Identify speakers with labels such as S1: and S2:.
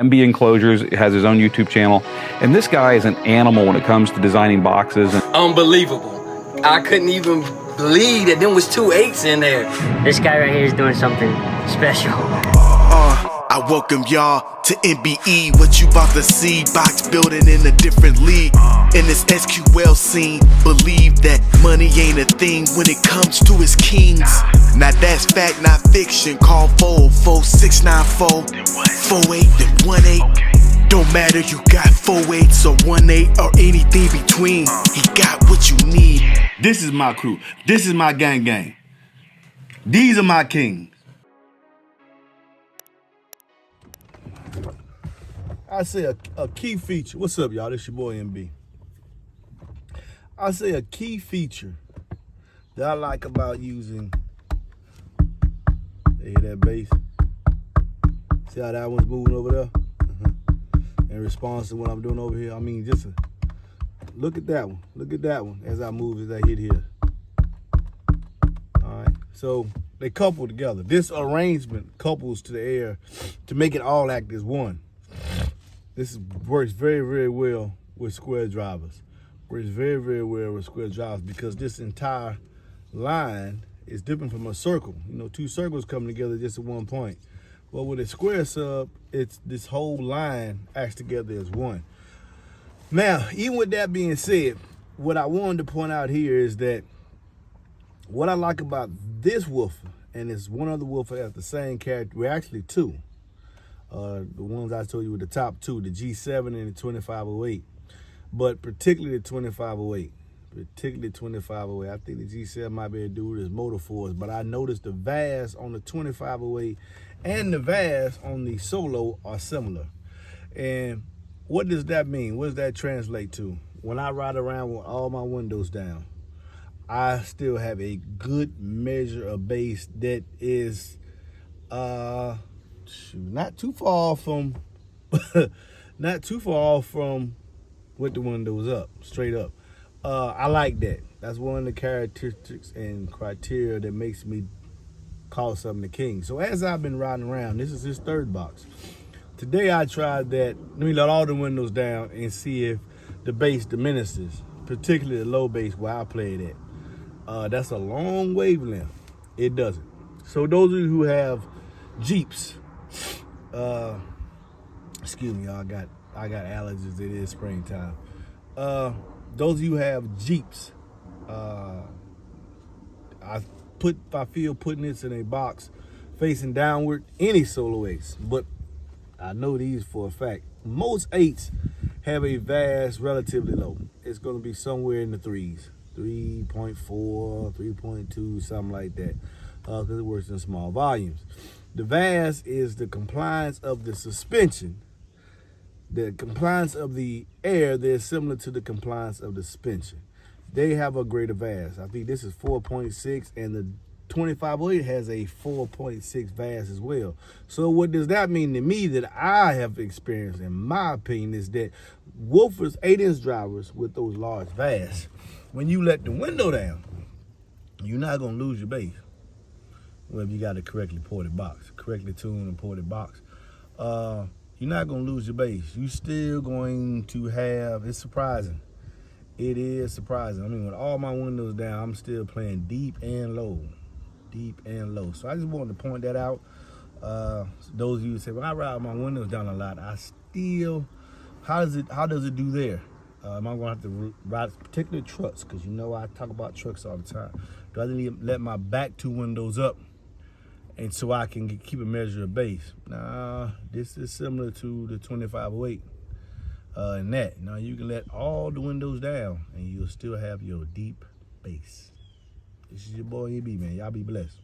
S1: MB Enclosures has his own YouTube channel, and this guy is an animal when it comes to designing boxes.
S2: Unbelievable. I couldn't even believe that there was 2 8s in there.
S3: This guy right here is doing something special.
S4: I welcome y'all to MBE. What you about to see, box building in a different league. In this SQL scene, believe that money ain't a thing when it comes to its kings. Now that's fact, not fiction. Call 44694 48 then 18. Don't matter, you got 4 8s or 1 8 or anything between. He got what you need.
S5: This is my crew. This is my gang. These are my kings.
S6: I say a key feature. What's up, y'all? This your boy MB. I say a key feature that I like about using. You hear that bass? See how that one's moving over there? In response to what I'm doing over here. I mean, just look at that one. Look at that one as I move, as I hit here. All right. So they couple together. This arrangement couples to the air to make it all act as one. This works very, very well with square drivers. Works very, very well with square drivers because this entire line is different from a circle. You know, 2 circles coming together just at one point. But with a square sub, it's this whole line acts together as one. Now, even with that being said, what I wanted to point out here is that what I like about this woofer, and it's one other woofer that has the same character, well, actually 2. The ones I told you were the top 2, the G7 and the 2508. But particularly the 2508. I think the G7 might be able to do this motor force, but I noticed the VAS on the 2508 and the VAS on the Solo are similar. And what does that mean? What does that translate to? When I ride around with all my windows down, I still have a good measure of bass that is not too far from with the windows up, straight up. I like that. That's one of the characteristics and criteria that makes me call something the king. So as I've been riding around, this is his 3rd box. Today I tried that. Let me let all the windows down and see if the bass diminishes, particularly the low bass where I play it at. That's a long wavelength. It doesn't. So those of you who have Jeeps, excuse me, y'all, I got allergies. It is springtime. Those of you who have Jeeps, I feel putting this in a box facing downward, any SoloX, but I know these for a fact. Most 8s have a VAS relatively low. It's going to be somewhere in the 3s, 3.4, 3.2, something like that, because it works in small volumes. The VAS is the compliance of the suspension. The compliance of the air, they're similar to the compliance of the suspension. They have a greater VAS. I think this is 4.6, and the 2508 has a 4.6 VAS as well. So what does that mean to me that I have experienced, in my opinion, is that woofers, 8-inch drivers with those large VAS, when you let the window down, you're not going to lose your bass. Well, if you got a correctly ported box, correctly tuned and ported box. You're not going to lose your bass. You're still going to have, it's surprising. It is surprising. I mean, with all my windows down, I'm still playing deep and low. So I just wanted to point that out. Those of you who say, well, I ride my windows down a lot, I still, how does it do there? Am I going to have to ride particular trucks? Because you know I talk about trucks all the time. Do I need to let my back 2 windows up and so I can keep a measure of bass? Nah, this is similar to the 2508 in that. Now you can let all the windows down and you'll still have your deep bass. This is your boy EB, man. Y'all be blessed.